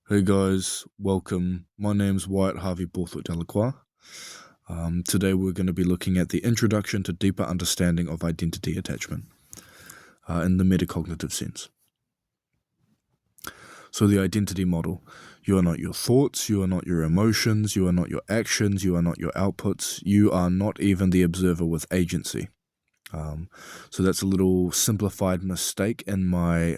Hey guys, welcome. My name's Wyatt Harvey Borthwick Delacroix. Today we're going to be looking at the introduction to deeper understanding of identity attachment in the metacognitive sense. So the identity model: you are not your thoughts, you are not your emotions, you are not your actions, you are not your outputs, you are not even the observer with agency. So that's a little simplified mistake in my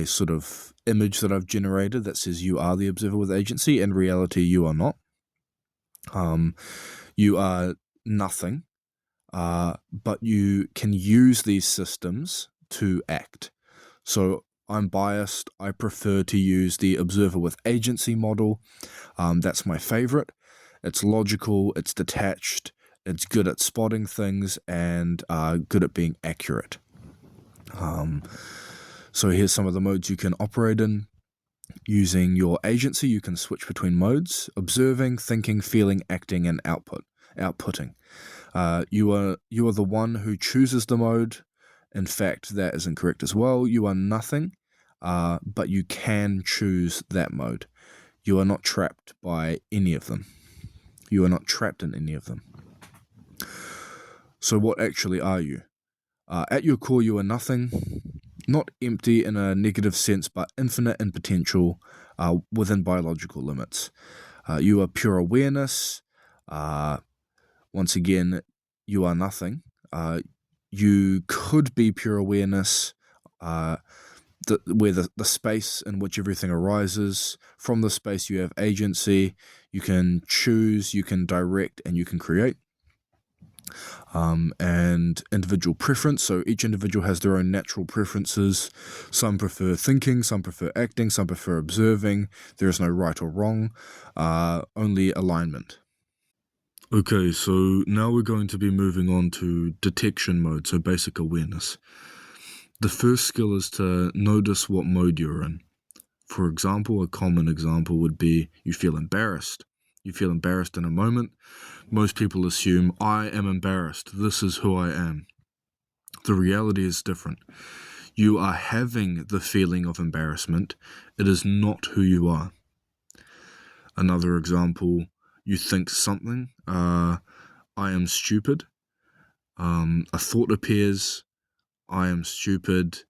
sort of image that I've generated that says you are the observer with agency. In reality, you are not. You are nothing, but you can use these systems to act. So I'm biased. I prefer to use the observer with agency model. That's my favorite. It's logical, it's detached, it's good at spotting things, and good at being accurate. So here's some of the modes you can operate in. Using your agency, you can switch between modes: observing, thinking, feeling, acting, and outputting. You are the one who chooses the mode. In fact, that is incorrect as well. You are nothing, but you can choose that mode. You are not trapped by any of them. You are not trapped in any of them. So what actually are you? At your core, you are nothing. Not empty in a negative sense, but infinite in potential within biological limits. You are pure awareness. Once again, you are nothing. You could be pure awareness, where the space in which everything arises. From the space, you have agency. You can choose, you can direct, and you can create. And individual preference. So each individual has their own natural preferences. Some prefer thinking, some prefer acting, some prefer observing. There is no right or wrong, only alignment. Okay, so now we're going to be moving on to detection mode, so basic awareness. The first skill is to notice what mode you're in. For example, a common example would be you feel embarrassed. You feel embarrassed in a moment. Most people assume, I am embarrassed. This is who I am. The reality is different. You are having the feeling of embarrassment. It is not who you are. Another example, you think something. I am stupid. A thought appears. I am stupid.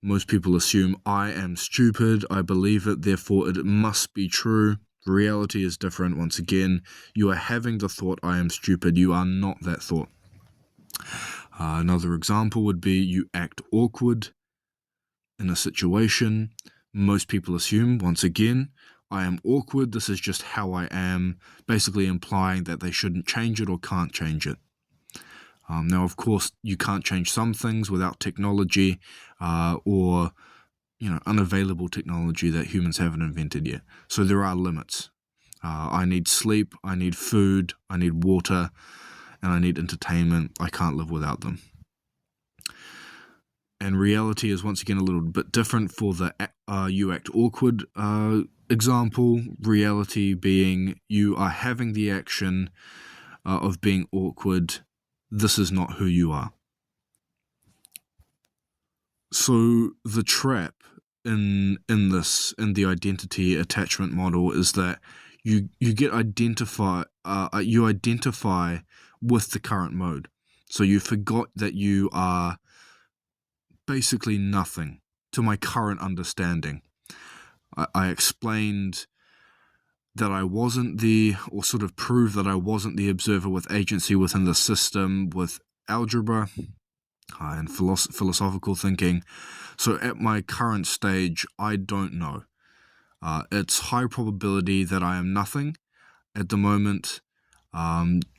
Most people assume I am stupid. I believe it, therefore it must be true. Reality is different. Once again, you are having the thought, I am stupid. You are not that thought. Another example would be you act awkward in a situation. Most people assume, once again, I am awkward. This is just how I am, basically implying that they shouldn't change it or can't change it. Now, of course, you can't change some things without technology or unavailable technology that humans haven't invented yet. So there are limits. I need sleep, I need food, I need water, and I need entertainment. I can't live without them. And reality is once again a little bit different for the you act awkward example. Reality being you are having the action of being awkward. This is not who you are. So the trap in the identity attachment model is that you identify with the current mode. So you forgot that you are basically nothing to my current understanding. I explained that I wasn't or sort of proved that I wasn't the observer with agency within the system with algebra and philosophical thinking. So at my current stage, I don't know. It's high probability that I am nothing at the moment,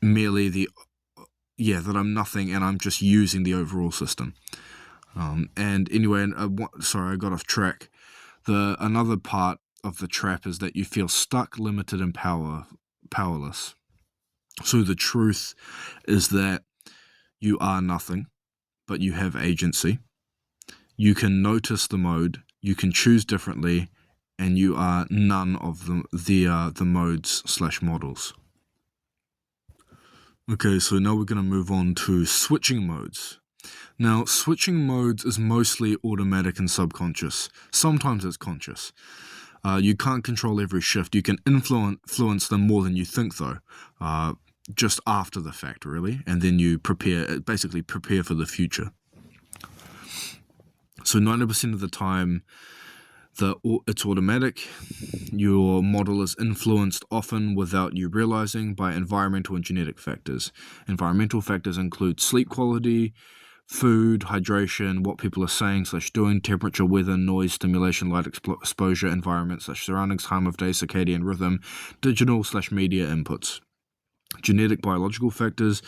merely that I'm nothing and I'm just using the overall system. And anyway, sorry, I got off track. Another part of the trap is that you feel stuck, limited, and powerless. So the truth is that you are nothing, but you have agency. You can notice the mode, you can choose differently, and you are none of the modes/models. Okay, so now we're going to move on to switching modes. Now, switching modes is mostly automatic and subconscious. Sometimes it's conscious. You can't control every shift. You can influence them more than you think, though, just after the fact, really. And then you basically prepare for the future. So 90% of the time, it's automatic. Your model is influenced often without you realizing by environmental and genetic factors. Environmental factors include sleep quality, food, hydration, what people are saying / doing, temperature, weather, noise, stimulation, light exposure, environment / surroundings, time of day, circadian rhythm, digital / media inputs. Genetic biological factors,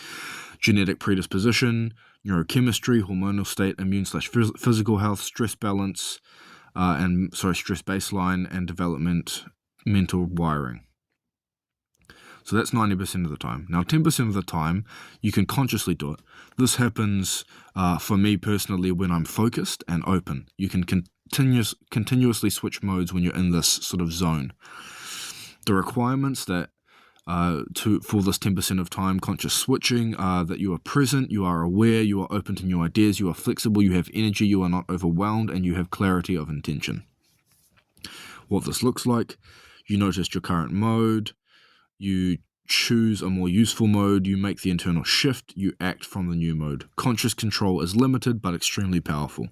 genetic predisposition, neurochemistry, hormonal state, immune / physical health, stress balance, stress baseline, and developmental wiring. So that's 90% of the time. Now, 10% of the time, you can consciously do it. This happens for me personally when I'm focused and open. You can continuously switch modes when you're in this sort of zone. The requirements that for this 10% of time conscious switching are that you are present, you are aware, you are open to new ideas, you are flexible, you have energy, you are not overwhelmed, and you have clarity of intention. What this looks like: you notice your current mode, you choose a more useful mode, you make the internal shift, you act from the new mode. Conscious control is limited but extremely powerful.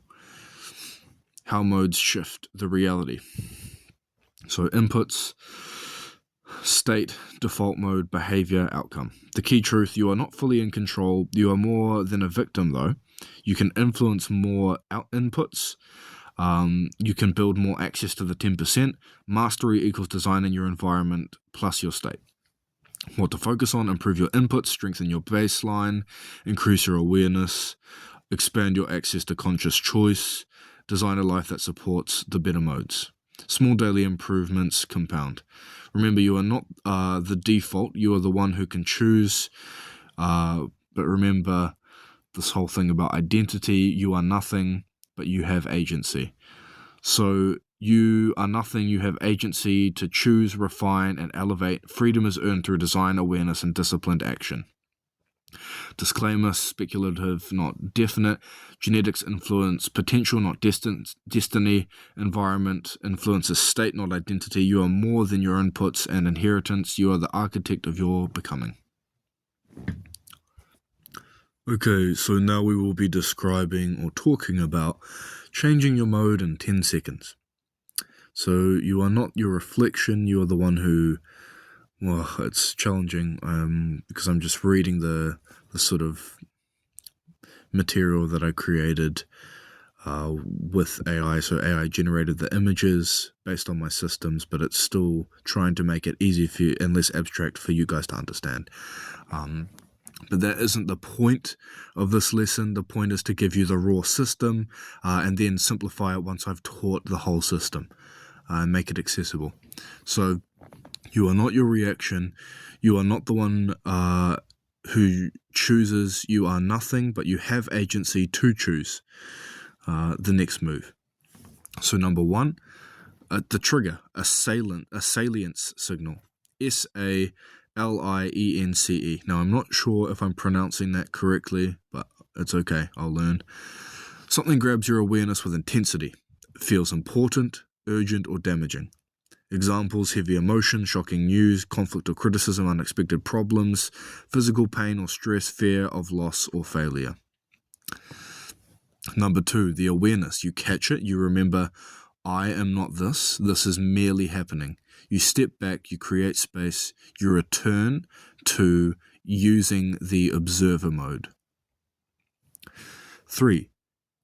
How modes shift the reality. So inputs, state, default mode, behavior, outcome. The key truth: you are not fully in control. You are more than a victim, though. You can influence more inputs. You can build more access to the 10%. Mastery equals designing your environment plus your state. What to focus on: improve your inputs, strengthen your baseline, increase your awareness, expand your access to conscious choice, design a life that supports the better modes. Small daily improvements compound. Remember, you are not the default. You are the one who can choose. But remember this whole thing about identity. You are nothing, but you have agency. So you are nothing. You have agency to choose, refine, and elevate. Freedom is earned through design, awareness, and disciplined action. Disclaimer: speculative, not definite. Genetics influence potential, not destiny. Environment influences state, not identity. You are more than your inputs and inheritance. You are the architect of your becoming. Okay, so now we will be describing or talking about changing your mode in 10 seconds. So you are not your reflection. You are the one who... Well, it's challenging because I'm just reading the sort of material that I created with AI. So AI generated the images based on my systems, but it's still trying to make it easy for you and less abstract for you guys to understand. But that isn't the point of this lesson. The point is to give you the raw system and then simplify it once I've taught the whole system and make it accessible. So you are not your reaction. You are not the one who chooses. You are nothing, but you have agency to choose the next move. So number one, the trigger, a salience signal, SALIENCE. Now I'm not sure if I'm pronouncing that correctly, but it's okay, I'll learn. Something grabs your awareness with intensity. It feels important, urgent, or damaging. Examples: heavy emotion, shocking news, conflict or criticism, unexpected problems, physical pain or stress, fear of loss or failure. Number two, the awareness. You catch it, you remember, I am not this, this is merely happening. You step back, you create space, you return to using the observer mode. 3,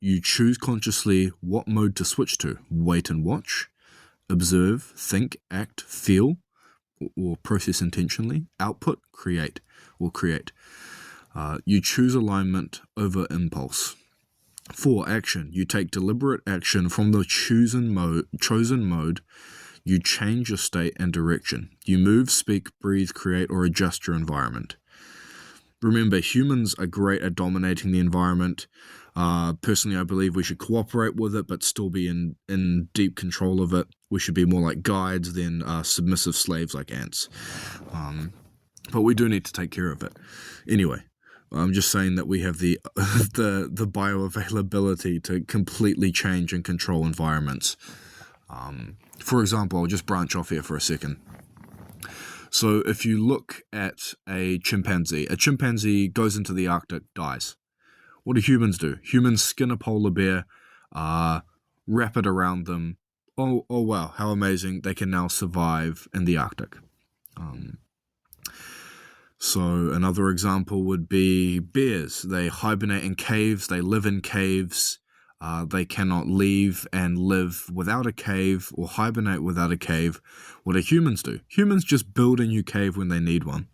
you choose consciously what mode to switch to. Wait and watch, observe, think, act, feel, or process intentionally. Output, create. You choose alignment over impulse. 4, action. You take deliberate action from the chosen mode. You change your state and direction. You move, speak, breathe, create, or adjust your environment. Remember, humans are great at dominating the environment. Personally, I believe we should cooperate with it, but still be in deep control of it. We should be more like guides than submissive slaves like ants. But we do need to take care of it. Anyway, I'm just saying that we have the the bioavailability to completely change and control environments. For example, I'll just branch off here for a second. So if you look at a chimpanzee goes into the Arctic, dies. What do humans do? Humans skin a polar bear, wrap it around them. Oh wow, how amazing. They can now survive in the Arctic. So another example would be bears. They hibernate in caves, they live in caves. They cannot leave and live without a cave or hibernate without a cave. What do humans do? Humans just build a new cave when they need one.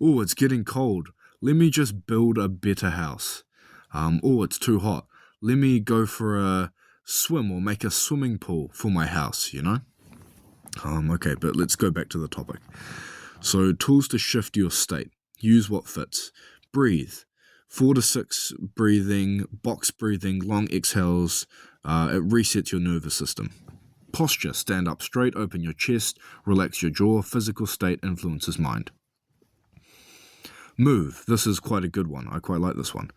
Oh, it's getting cold. Let me just build a better house. Oh, it's too hot. Let me go for a swim or make a swimming pool for my house, you know? Okay, but let's go back to the topic. So tools to shift your state. Use what fits. Breathe. 4 to 6 breathing, box breathing, long exhales. It resets your nervous system. Posture. Stand up straight, open your chest, relax your jaw. Physical state influences mind. Move. This is quite a good one. I quite like this one.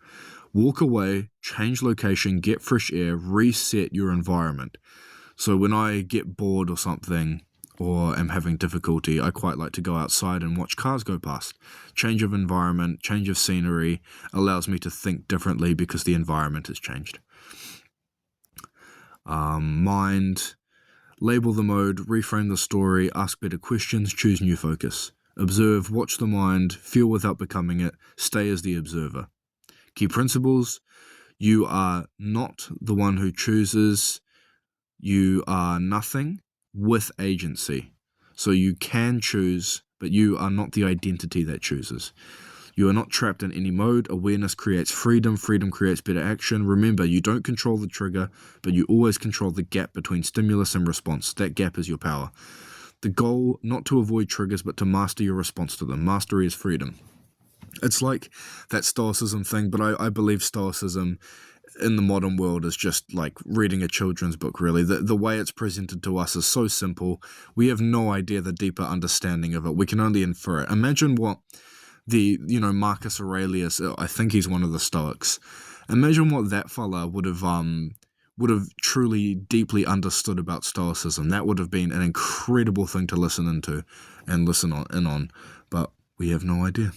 Walk away, change location, get fresh air, reset your environment. So when I get bored or something, or am having difficulty, I quite like to go outside and watch cars go past. Change of environment, change of scenery allows me to think differently because the environment has changed. Mind. Label the mode, reframe the story, ask better questions, choose new focus. Observe, watch the mind, feel without becoming it, stay as the observer. Key principles. You are not the one who chooses. You are nothing with agency. So you can choose, but you are not the identity that chooses. You are not trapped in any mode. Awareness creates freedom. Freedom creates better action. Remember, you don't control the trigger, but you always control the gap between stimulus and response. That gap is your power. The goal, not to avoid triggers, but to master your response to them. Mastery is freedom. It's like that Stoicism thing, but I believe Stoicism in the modern world is just like reading a children's book, really. The way it's presented to us is so simple. We have no idea the deeper understanding of it. We can only infer it. Imagine what Marcus Aurelius, I think he's one of the Stoics. Imagine what that fella would have truly deeply understood about Stoicism. That would have been an incredible thing to listen into and listen on, but we have no idea.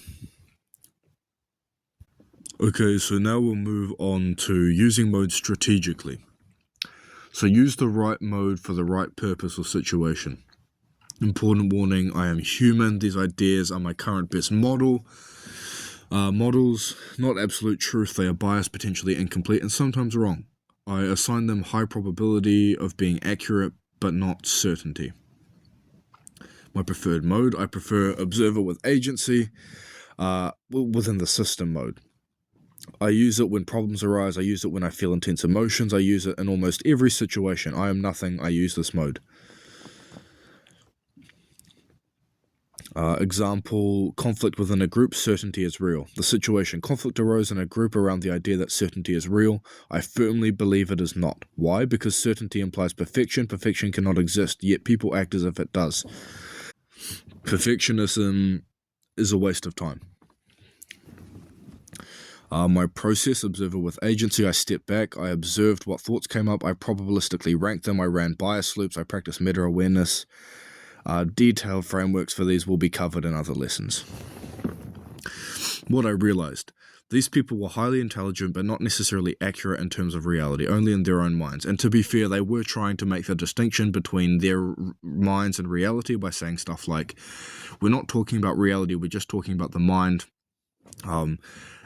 Okay, so now we'll move on to using mode strategically. So use the right mode for the right purpose or situation. Important warning, I am human. These ideas are my current best models, not absolute truth. They are biased, potentially incomplete, and sometimes wrong. I assign them high probability of being accurate, but not certainty. My preferred mode, I prefer observer with agency within the system mode. I use it when problems arise. I use it when I feel intense emotions. I use it in almost every situation. I am nothing. I use this mode. Example, conflict within a group, certainty is real. The situation, conflict arose in a group around the idea that certainty is real. I firmly believe it is not. Why? Because certainty implies perfection. Perfection cannot exist, yet people act as if it does. Perfectionism is a waste of time. My process, observer with agency, I stepped back, I observed what thoughts came up, I probabilistically ranked them, I ran bias loops, I practiced meta-awareness. Detailed frameworks for these will be covered in other lessons. What I realized, these people were highly intelligent but not necessarily accurate in terms of reality, only in their own minds. And to be fair, they were trying to make the distinction between their minds and reality by saying stuff like, we're not talking about reality, we're just talking about the mind.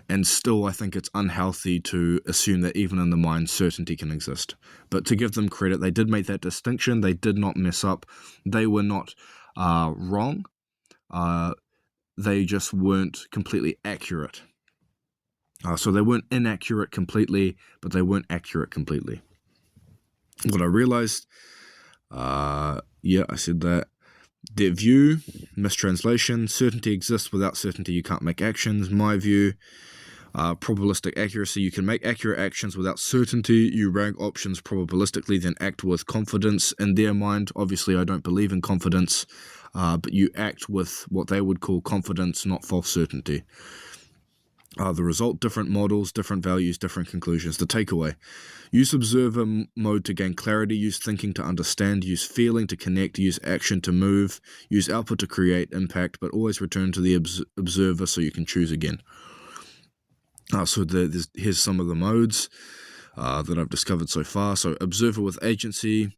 And still, I think it's unhealthy to assume that even in the mind, certainty can exist. But to give them credit, they did make that distinction. They did not mess up. They were not wrong. They just weren't completely accurate. So they weren't inaccurate completely, but they weren't accurate completely. What I realized, I said that. Their view, mistranslation, certainty exists. Without certainty, you can't make actions. My view, probabilistic accuracy, you can make accurate actions without certainty. You rank options probabilistically, then act with confidence. In their mind, obviously I don't believe in confidence, but you act with what they would call confidence, not false certainty. The result, different models, different values, different conclusions. The takeaway: use observer mode to gain clarity, use thinking to understand, use feeling to connect, use action to move, use output to create impact, but always return to the observer so you can choose again. Here's some of the modes that I've discovered so far. So observer with agency,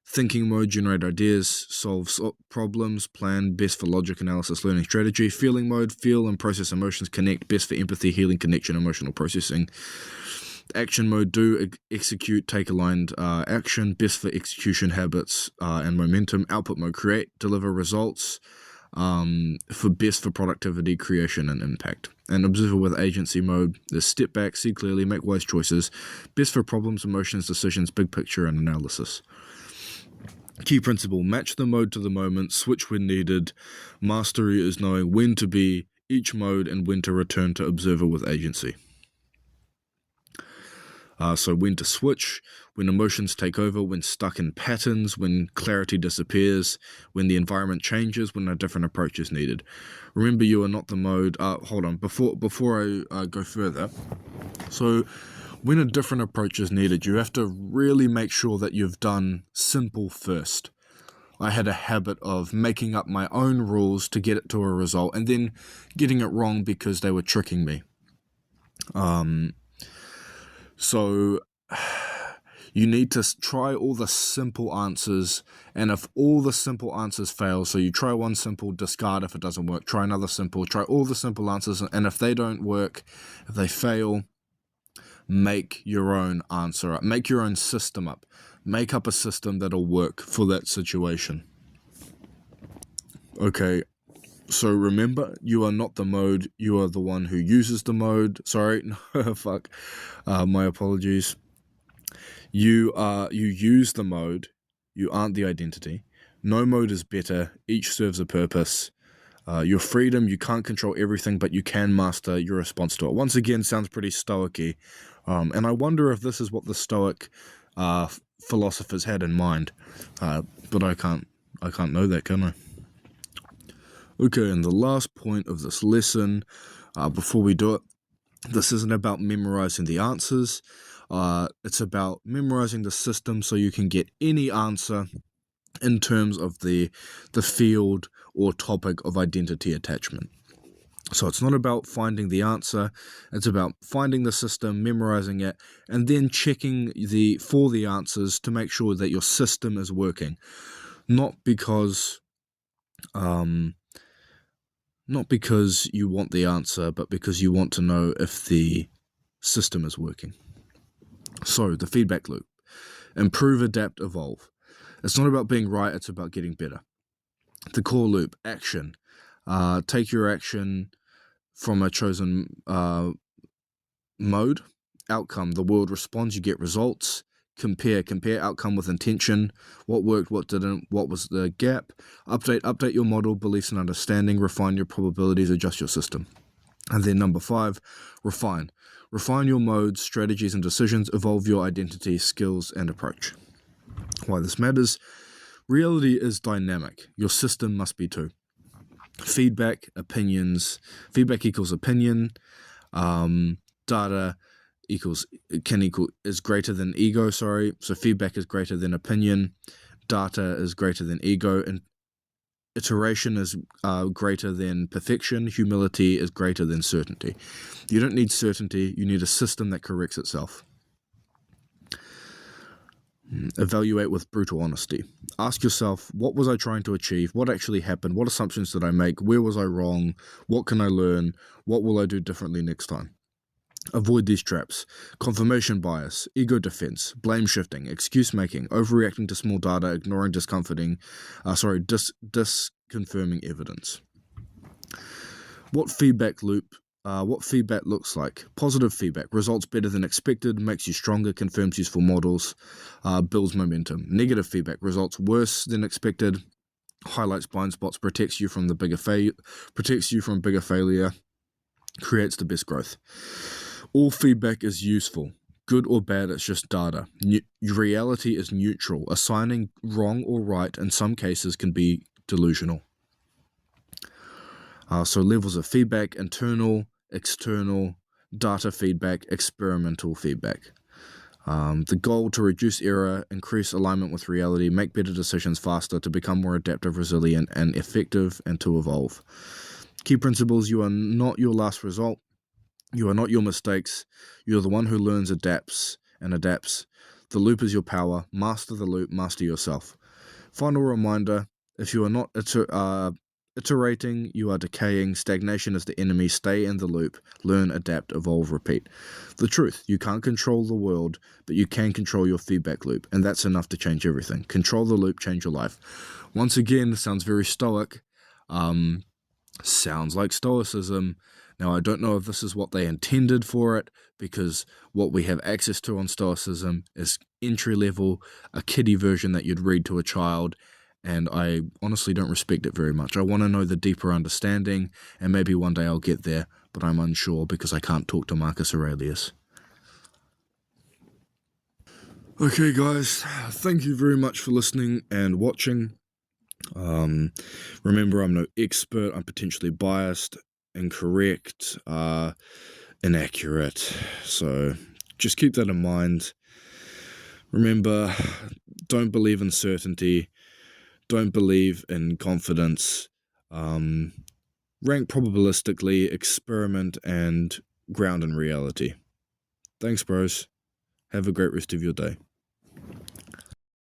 thinking mode, generate ideas, solve problems, plan, best for logic, analysis, learning, strategy. Feeling mode, feel and process emotions, connect, best for empathy, healing, connection, emotional processing. Action mode, do, execute, take aligned action, best for execution, habits, and momentum. Output mode, create, deliver results, best for productivity, creation, and impact. And observer with agency mode, the step back, see clearly, make wise choices, best for problems, emotions, decisions, big picture, and analysis. Key principle: match the mode to the moment, switch when needed. Mastery is knowing when to be each mode and when to return to observer with agency. So when to switch, when emotions take over, when stuck in patterns, when clarity disappears, when the environment changes, when a different approach is needed. Remember, you are not the mode. Hold on, before I go further. So when a different approach is needed, you have to really make sure that you've done simple first. I had a habit of making up my own rules to get it to a result and then getting it wrong because they were tricking me. So you need to try all the simple answers, and if all the simple answers fail, so you try one simple, discard if it doesn't work, try another simple, try all the simple answers, and if they don't work, if they fail, make your own answer up, make your own system up, make up a system that'll work for that situation. Okay, so remember, you are not the mode, you are the one who uses the mode. Sorry, fuck, my apologies. You use the mode, you aren't the identity. No mode is better, each serves a purpose. Your freedom, you can't control everything, but you can master your response to it. Once again, sounds pretty stoic-y. And I wonder if this is what the Stoic philosophers had in mind. But I can't know that, can I? Okay, and the last point of this lesson, before we do it, this isn't about memorizing the answers. It's about memorizing the system so you can get any answer in terms of the field or topic of identity attachment. So it's not about finding the answer, it's about finding the system, memorizing it, and then checking for the answers to make sure that your system is working. Not because you want the answer, but because you want to know if the system is working. So the feedback loop: improve, adapt, evolve. It's not about being right, it's about getting better. The core loop: action. Take your action from a chosen mode. Outcome: the world responds, you get results. Compare outcome with intention. What worked, what didn't, what was the gap. Update your model, beliefs and understanding. Refine your probabilities, adjust your system. And then number 5, refine your modes, strategies and decisions. Evolve your identity, skills and approach. Why this matters: reality is dynamic, your system must be too. Feedback equals opinion. Data is greater than ego. So feedback is greater than opinion. Data is greater than ego, and iteration is greater than perfection. Humility is greater than certainty. You don't need certainty, you need a system that corrects itself. Evaluate with brutal honesty. Ask yourself, what was I trying to achieve? What actually happened? What assumptions did I make? Where was I wrong? What can I learn? What will I do differently next time? Avoid these traps: confirmation bias, ego defense, blame shifting, excuse making, overreacting to small data, ignoring disconfirming evidence. What feedback looks like: positive feedback, results better than expected, makes you stronger, confirms useful models, builds momentum. Negative feedback, results worse than expected, highlights blind spots, protects you from bigger failure, creates the best growth. All feedback is useful. Good or bad, it's just data. Reality is neutral. Assigning wrong or right in some cases can be delusional. So levels of feedback: internal, external, data feedback, experimental feedback. The goal to reduce error, increase alignment with reality, make better decisions faster, to become more adaptive, resilient, and effective, and to evolve. Key principles: you are not your last result. You are not your mistakes. You're the one who learns, adapts, and adapts. The loop is your power. Master the loop, master yourself. Final reminder: if you are not iterating, you are decaying. Stagnation is the enemy. Stay in the loop. Learn, adapt, evolve, repeat. The truth: you can't control the world, but you can control your feedback loop, and that's enough to change everything. Control the loop, change your life. Once again, this sounds very stoic. Sounds like stoicism. Now, I don't know if this is what they intended for it, because what we have access to on stoicism is entry level, a kiddie version that you'd read to a child, and I honestly don't respect it very much. I want to know the deeper understanding, and maybe one day I'll get there, but I'm unsure because I can't talk to Marcus Aurelius. Okay, guys, thank you very much for listening and watching. Remember, I'm no expert. I'm potentially biased, incorrect, inaccurate. So just keep that in mind. Remember, don't believe in certainty. Don't believe in confidence. Rank probabilistically, experiment, and ground in reality. Thanks, bros. Have a great rest of your day.